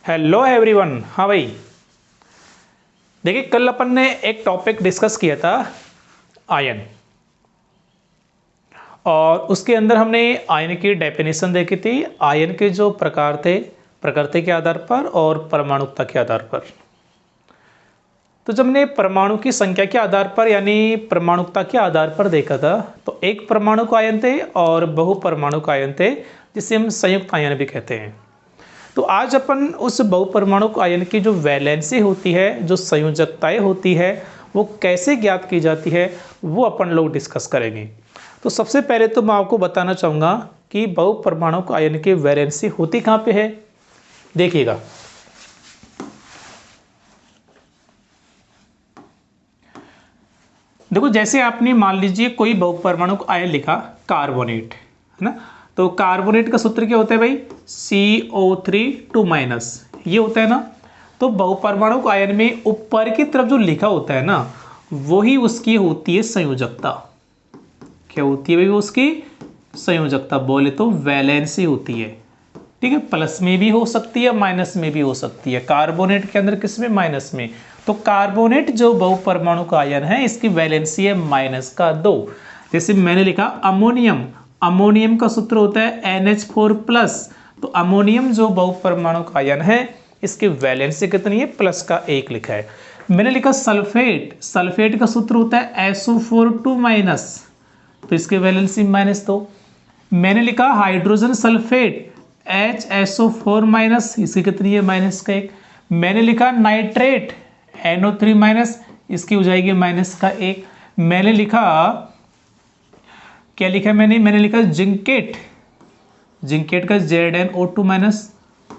Hello everyone. हाँ भाई, देखिए कल अपन ने एक टॉपिक डिस्कस किया था आयन, और उसके अंदर हमने आयन की डेफिनेशन देखी थी। आयन के जो प्रकार थे, प्रकृति के आधार पर और परमाणुकता के आधार पर। तो जब हमने परमाणु की संख्या के आधार पर यानी परमाणुकता के आधार पर देखा था, तो एक परमाणु आयन थे और बहुपरमाणु आयन थे, जिसे हम संयुक्त आयन भी कहते हैं। तो आज अपन उस बहुपरमाणु आयन की जो वैलेंसी होती है, जो संयोजकताएं होती है, वो कैसे ज्ञात की जाती है, वो अपन लोग डिस्कस करेंगे। तो सबसे पहले तो मैं आपको बताना चाहूँगा कि बहुपरमाणु आयन की वैलेंसी होती कहाँ पे है। देखिएगा, देखो जैसे आपने मान लीजिए कोई बहुपरमाणु आयन लिखा कार्बोनेट, है ना। तो कार्बोनेट का सूत्र क्या होता है भाई, CO3 ये होता है ना। तो बहुपरमाणु आयन में ऊपर की तरफ जो लिखा होता है ना, वही उसकी होती है संयोजकता। क्या होती है भाई, वो उसकी संयोजकता बोले तो वैलेंसी होती है। ठीक है, प्लस में भी हो सकती है, माइनस में भी हो सकती है। कार्बोनेट के अंदर किस में, माइनस में। तो कार्बोनेट जो बहुपरमाणु आयन है, इसकी वैलेंसी है -2। जैसे मैंने लिखा अमोनियम, अमोनियम का सूत्र होता है NH4+। तो अमोनियम जो बहुपरमाणु आयन है, इसकी वैलेंसी कितनी है, +1 लिखा है। मैंने लिखा सल्फेट, सल्फेट का सूत्र होता है SO4 तो इसकी वैलेंसी -2। मैंने लिखा हाइड्रोजन सल्फेट HSO4 इसकी कितनी है, -1। मैंने लिखा नाइट्रेट NO3 इसकी हो जाएगी -1। मैंने लिखा, क्या लिखा मैंने लिखा जिंकेट, जिंकेट का ZnO2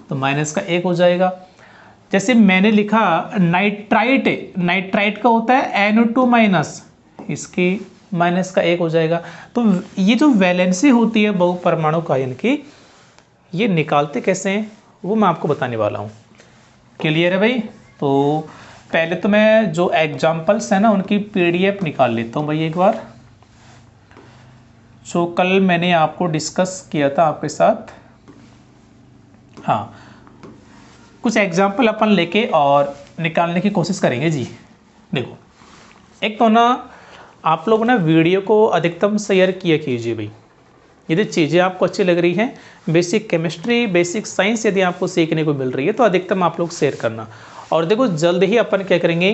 तो -1 हो जाएगा। जैसे मैंने लिखा नाइट्राइट, नाइट्राइट का होता है NO2 इसकी -1 हो जाएगा। तो ये जो वैलेंसी होती है बहुपरमाणु आयन की, ये निकालते कैसे हैं वो मैं आपको बताने वाला हूँ। क्लियर है भाई। तो पहले तो मैं जो एग्जाम्पल्स हैं ना, उनकी PDF निकाल लेता हूँ भाई एक बार, जो कल मैंने आपको डिस्कस किया था आपके साथ। हाँ, कुछ एग्जाम्पल अपन लेके और निकालने की कोशिश करेंगे जी। देखो, एक तो ना आप लोग ना वीडियो को अधिकतम शेयर किया कीजिए भाई। यदि चीज़ें आपको अच्छी लग रही हैं, बेसिक केमिस्ट्री, बेसिक साइंस यदि आपको सीखने को मिल रही है, तो अधिकतम आप लोग शेयर करना। और देखो जल्द ही अपन क्या करेंगे,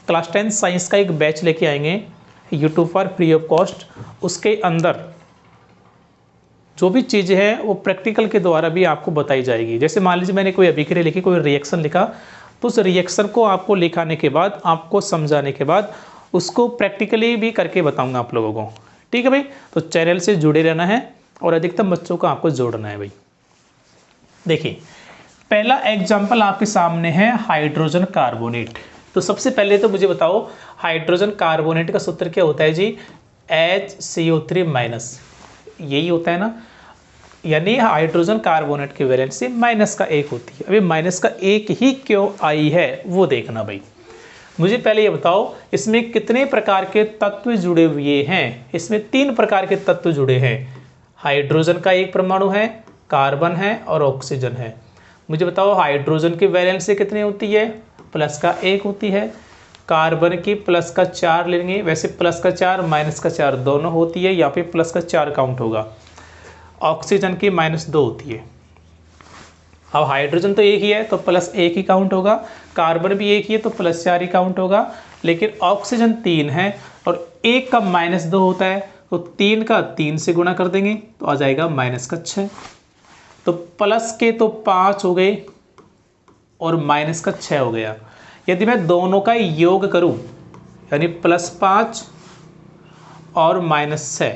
क्लास 10 साइंस का एक बैच लेके आएंगे यूट्यूब पर फ्री ऑफ कॉस्ट। उसके अंदर जो भी चीज़ें हैं वो प्रैक्टिकल के द्वारा भी आपको बताई जाएगी। जैसे मान लीजिए मैंने कोई अभिक्रिया लिखी, कोई रिएक्शन लिखा, तो उस रिएक्शन को आपको लिखाने के बाद, आपको समझाने के बाद, उसको प्रैक्टिकली भी करके बताऊँगा आप लोगों को। ठीक है भाई। तो चैनल से जुड़े रहना है और अधिकतम बच्चों को आपको जोड़ना है भाई। देखिए, पहला एग्जाम्पल आपके सामने है हाइड्रोजन कार्बोनेट। तो सबसे पहले तो मुझे बताओ, हाइड्रोजन कार्बोनेट का सूत्र क्या होता है जी, HCO3 यही होता है ना। यानी हाइड्रोजन कार्बोनेट की वैलेंसी -1 होती है। अभी -1 ही क्यों आई है वो देखना भाई। मुझे पहले ये बताओ, इसमें कितने प्रकार के तत्व जुड़े हुए हैं। इसमें 3 प्रकार के तत्व जुड़े हैं। हाइड्रोजन का एक परमाणु है, कार्बन है और ऑक्सीजन है। मुझे बताओ हाइड्रोजन की वैलेंसी कितनी होती है, +1 होती है। कार्बन की +4 लेंगे, वैसे +4 -4 दोनों होती है, यहाँ पे +4 काउंट होगा। ऑक्सीजन की -2 होती है। अब हाइड्रोजन तो एक ही है तो +1 ही काउंट होगा, कार्बन भी एक ही है तो +4 ही काउंट होगा। लेकिन ऑक्सीजन 3 है और 1 का -2 होता है, तो 3 का 3 से गुणा कर देंगे तो आ जाएगा -6। तो प्लस के तो 5 हो गए और -6 हो गया। यदि मैं दोनों का योग करूं, यानी +5 और -6,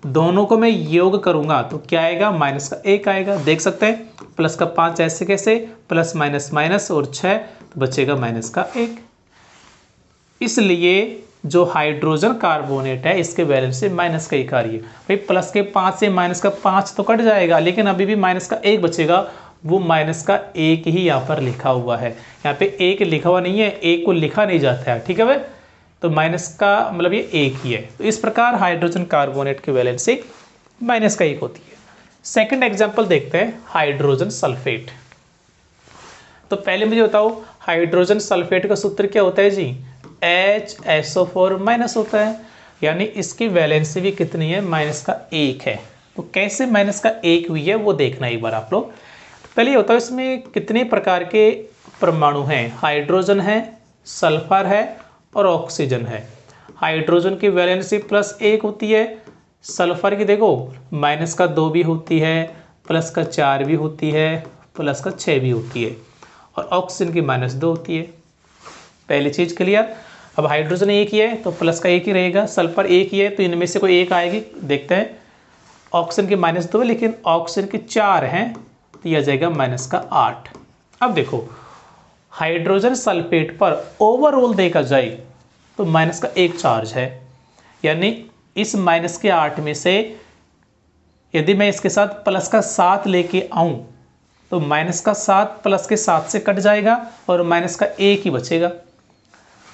दोनों को मैं योग करूंगा तो क्या आएगा, -1 आएगा। देख सकते हैं +5 ऐसे कैसे, प्लस माइनस माइनस और 6 तो बचेगा -1। इसलिए जो हाइड्रोजन कार्बोनेट है, इसके वैलेंसी -1 आ रही है भाई। +5 से -5 तो कट जाएगा, लेकिन अभी भी -1 बचेगा। वो -1 ही यहाँ पर लिखा हुआ है। यहाँ पे 1 लिखा हुआ नहीं है, 1 को लिखा नहीं जाता है। ठीक है भाई। तो माइनस का मतलब ये 1 ही है। तो इस प्रकार हाइड्रोजन कार्बोनेट की वैलेंसी -1 होती है। सेकंड एग्जांपल देखते हैं, हाइड्रोजन सल्फेट। तो पहले मुझे बताओ हाइड्रोजन सल्फेट का सूत्र क्या होता है जी, HSO4 माइनस होता है, यानी इसकी वैलेंसी भी कितनी है, -1 है। तो कैसे -1 हुई है वो देखना एक बार आप लोग। पहले ये बताओ इसमें कितने प्रकार के परमाणु हैं, हाइड्रोजन है, सल्फर है और ऑक्सीजन है। हाइड्रोजन की वैलेंसी +1 होती है, सल्फर की देखो -2 भी होती है, +4 भी होती है, +6 भी होती है, और ऑक्सीजन की -2 होती है। पहली चीज़ क्लियर। अब हाइड्रोजन एक ही है तो +1 ही रहेगा, सल्फर एक ही है तो इनमें से कोई एक आएगी, देखते हैं। ऑक्सीजन की -2 है लेकिन ऑक्सीजन की 4 हैं तो यह जाएगा -8। अब देखो हाइड्रोजन सल्फेट पर ओवरऑल देखा जाए तो -1 चार्ज है, यानी इस -8 में से यदि मैं इसके साथ +7 लेके आऊं तो -7 +7 से कट जाएगा और -1 ही बचेगा,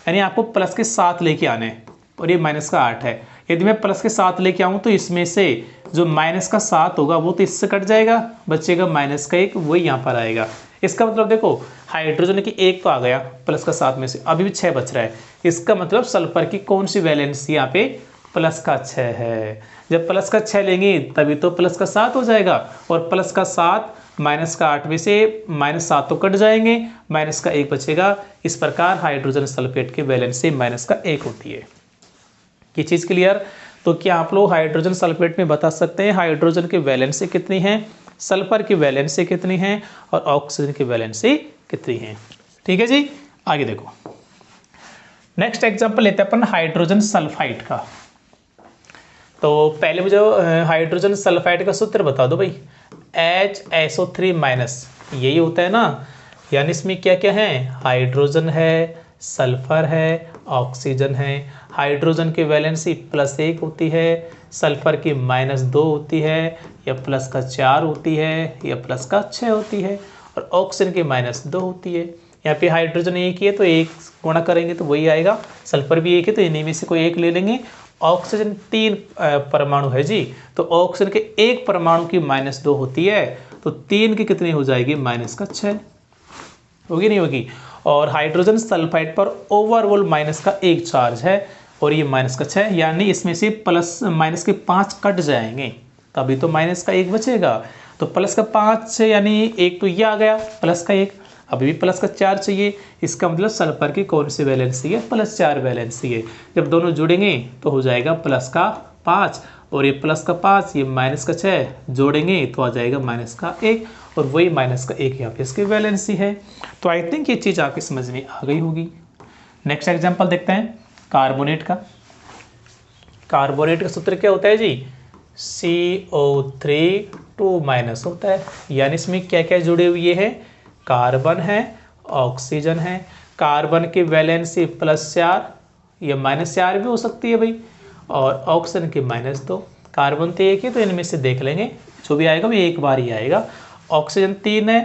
यानी आपको +7 लेके आने हैं और ये -8 है। यदि मैं +7 लेके आऊं तो इसमें से जो -7 होगा वो तो इससे कट जाएगा, बचेगा -1, वही यहाँ पर आएगा। इसका मतलब देखो हाइड्रोजन की 1 तो आ गया +7 में से, अभी भी 6 बच रहा है। इसका मतलब सल्फर की कौन सी वैलेंसी यहाँ पे +6 है। जब +6 लेंगे तभी तो +7 हो जाएगा, और +7 -8 में से -7 तो कट जाएंगे, -1 बचेगा। इस प्रकार हाइड्रोजन सल्फेट की वैलेंसी -1 होती है। ये चीज़ क्लियर। तो क्या आप लोग हाइड्रोजन सल्फेट में बता सकते हैं हाइड्रोजन की वैलेंसी कितनी है, सल्फर की वैलेंसी कितनी है और ऑक्सीजन की वैलेंसी कितनी है। ठीक है जी, आगे देखो नेक्स्ट एग्जांपल लेते हैं अपन हाइड्रोजन सल्फाइड का। तो पहले मुझे हाइड्रोजन सल्फाइड का सूत्र बता दो भाई, HSO3- यही होता है ना, यानी इसमें क्या क्या है, हाइड्रोजन है, सल्फर है, ऑक्सीजन है। हाइड्रोजन की वैलेंसी +1 होती है, सल्फर की -2 होती है, या +4 होती है, या +6 होती है, और ऑक्सीजन की -2 होती है। यहाँ पे हाइड्रोजन एक ही है तो 1 गुणा करेंगे तो वही आएगा, सल्फर भी एक है तो इन्हीं में से कोई एक ले लेंगे। ऑक्सीजन 3 परमाणु है जी, तो ऑक्सीजन के एक परमाणु की -2 होती है, तो 3 की कितनी हो जाएगी, -6 होगी नहीं होगी। और हाइड्रोजन सल्फाइड पर ओवरऑल -1 चार्ज है और ये -6, यानी इसमें से -5 कट जाएंगे तभी तो -1 बचेगा। तो +5 से यानी एक तो ये आ गया +1, अभी भी +4 चाहिए। इसका मतलब सल्फर की कौन सी वैलेंसी है, +4 वैलेंसी है। जब दोनों जुड़ेंगे तो हो जाएगा +5, और ये +5 ये -6 जोड़ेंगे तो आ जाएगा -1, और वही -1 यहाँ पे इसकी वैलेंसी है। तो आई थिंक ये चीज़ आपकी समझ में आ गई होगी। नेक्स्ट एग्जांपल देखते हैं कार्बोनेट का। कार्बोनेट का सूत्र क्या होता है जी, CO3 होता है, यानी इसमें क्या क्या जुड़े हुए हैं, कार्बन है, ऑक्सीजन है। कार्बन की वैलेंसी +4 या -4 भी हो सकती है भाई, और ऑक्सीजन की -2। कार्बन तो एक है तो इनमें से देख लेंगे, जो भी आएगा वो एक बार ही आएगा। ऑक्सीजन 3 है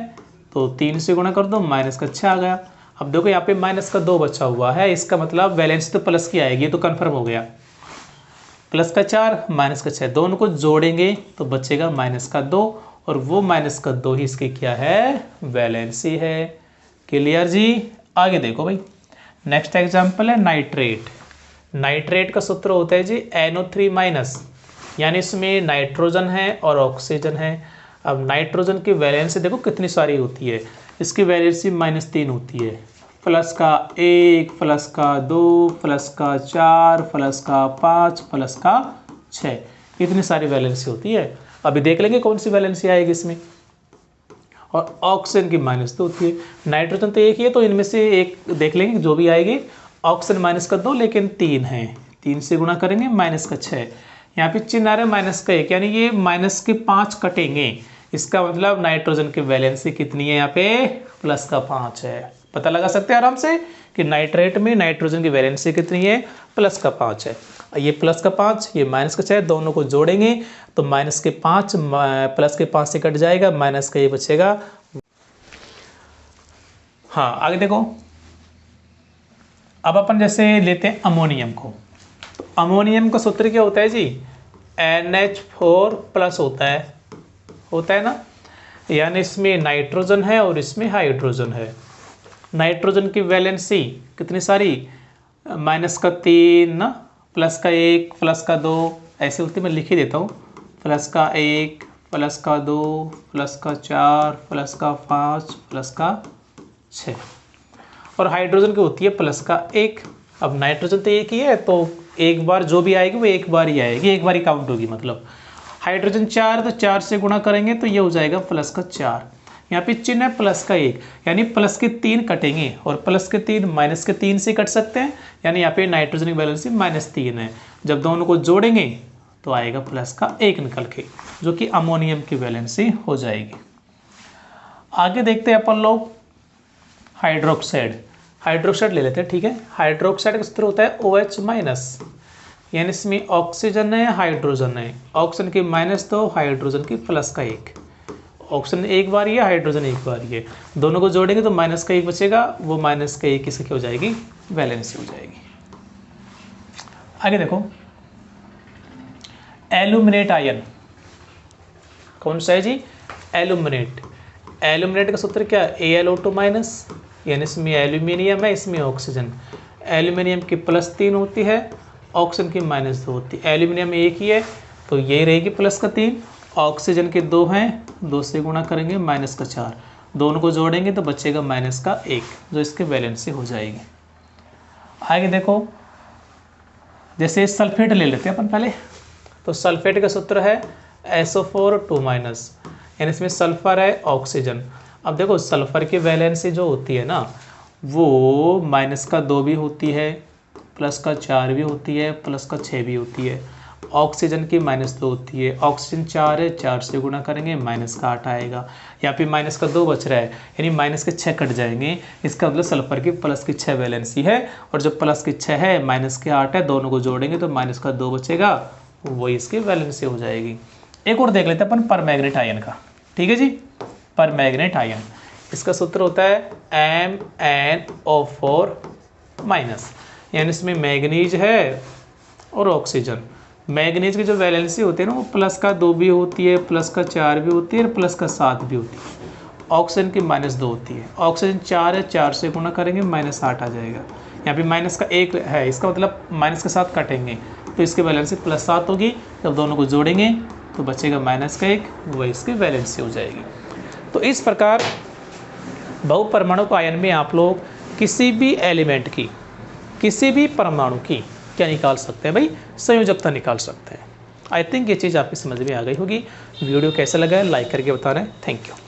तो 3 से गुणा कर दो, -6 आ गया। अब देखो यहाँ पे -2 बचा हुआ है, इसका मतलब वैलेंसी तो प्लस की आएगी, तो कन्फर्म हो गया। +4 -6 दोनों को जोड़ेंगे तो बचेगा -2, और वो -2 ही इसकी क्या है, वैलेंसी है। क्लियर जी, आगे देखो भाई नेक्स्ट एग्जांपल है नाइट्रेट। नाइट्रेट का सूत्र होता है जी NO3-, यानी इसमें नाइट्रोजन है और ऑक्सीजन है। अब नाइट्रोजन की वैलेंसी देखो कितनी सारी होती है, इसकी वैलेंसी -3 होती है, +1, +2, +4, +5, +6, इतनी सारी वैलेंसी होती है। अभी देख लेंगे कौन सी वैलेंसी आएगी इसमें। और ऑक्सीजन की -2 होती है, नाइट्रोजन तो एक ही है तो इनमें से एक देख लेंगे जो भी आएगी। ऑक्सीजन -2 लेकिन 3 है, 3 से गुणा करेंगे -6, यहाँ पे चिन्ह आ रहा है -1, यानी ये -5 कटेंगे। इसका मतलब नाइट्रोजन की वैलेंसी कितनी है, यहाँ पे +5 है। पता लगा सकते हैं आराम से कि नाइट्रेट में नाइट्रोजन की वैलेंसी कितनी है, +5 है। ये +5 ये -6 दोनों को जोड़ेंगे तो -5 +5 से कट जाएगा, -1 बचेगा। हाँ आगे देखो, अब अपन जैसे लेते हैं अमोनियम को। तो अमोनियम का सूत्र क्या होता है जी, NH4+ होता है ना। यानी इसमें नाइट्रोजन है और इसमें हाइड्रोजन है। नाइट्रोजन की वैलेंसी कितनी सारी, -3 ना, +1 +2 ऐसे होती, मैं लिख ही देता हूँ, +1 +2 +4 +5 +6। और हाइड्रोजन की होती है +1। अब नाइट्रोजन तो एक ही है, तो एक बार जो भी आएगी वो एक बार ही आएगी, एक बार ही काउंट होगी। मतलब हाइड्रोजन 4, तो 4 से गुणा करेंगे तो ये हो जाएगा +4। यहाँ पे चिन्ह है +1, यानी +3 कटेंगे, और +3 -3 से कट सकते हैं, यानी यहाँ पे नाइट्रोजन की वैलेंसी -3 है। जब दोनों को जोड़ेंगे तो आएगा +1 निकल के, जो कि अमोनियम की वैलेंसी हो जाएगी। आगे देखते हैं अपन लोग हाइड्रोक्साइड। हाइड्रोक्साइड ले लेते हैं, ठीक है। हाइड्रोक्साइड का सूत्र होता है OH-, यानी इसमें ऑक्सीजन है, हाइड्रोजन है। ऑक्सीजन की -2, हाइड्रोजन की +1। ऑक्सीजन एक बार ही है, हाइड्रोजन एक बार ही है, दोनों को जोड़ेंगे तो -1 बचेगा, वो -1 किससे क्या हो जाएगी, वैलेंसी हो जाएगी। आगे देखो एल्यूमिनेट आयन, कौन सा है जी, एल्यूमिनेट। एल्यूमिनेट का सूत्र क्या है, AlO2-, यानी इसमें एल्यूमिनियम है, इसमें ऑक्सीजन। एल्यूमिनियम की +3 होती है, ऑक्सीजन की -2 होती है। एल्यूमिनियम एक ही है तो ये रहेगी +3, ऑक्सीजन के 2 हैं, 2 से गुणा करेंगे -4, दोनों को जोड़ेंगे तो बचेगा -1, जो इसके वैलेंसी हो जाएगी। आगे देखो, जैसे सल्फेट ले लेते हैं अपन पहले, तो सल्फेट का सूत्र है SO4 2-, यानी इसमें सल्फर है, ऑक्सीजन। अब देखो सल्फर की वैलेंसी जो होती है ना, वो -2 भी होती है, +4 भी होती है, +6 भी होती है। ऑक्सीजन की -2 होती है, ऑक्सीजन 4 है, 4 से गुणा करेंगे -8 आएगा। यहाँ पे -2 बच रहा है, यानी -6 कट जाएंगे, इसका मतलब सल्फर की +6 वैलेंसी है, और जो +6 है -8 है, दोनों को जोड़ेंगे तो -2 बचेगा, वही इसकी वैलेंसी हो जाएगी। एक और देख लेते हैं अपन परमैंगनेट आयन का, ठीक है जी। परमैंगनेट आयन, इसका सूत्र होता है MnO4-, यानी इसमें मैग्नीज है और ऑक्सीजन। मैग्नीज की जो वैलेंसी होती है ना, वो +2 भी होती है, +4 भी होती है, और +7 भी होती है। ऑक्सीजन की -2 होती है, ऑक्सीजन 4 है, 4 से गुणा करेंगे -8 आ जाएगा। यहाँ पे -1 है, इसका मतलब माइनस के साथ कटेंगे तो इसकी वैलेंसी +7 होगी। जब दोनों को जोड़ेंगे तो बचेगा -1, वो इसकी वैलेंसी हो जाएगी। तो इस प्रकार बहुपरमाणु आयन में आप लोग किसी भी एलिमेंट की, किसी भी परमाणु की क्या निकाल सकते हैं भाई, संयोजकता निकाल सकते हैं। आई थिंक ये चीज़ आपकी समझ में आ गई होगी। वीडियो कैसा लगा है लाइक करके बता रहे हैं। Thank you.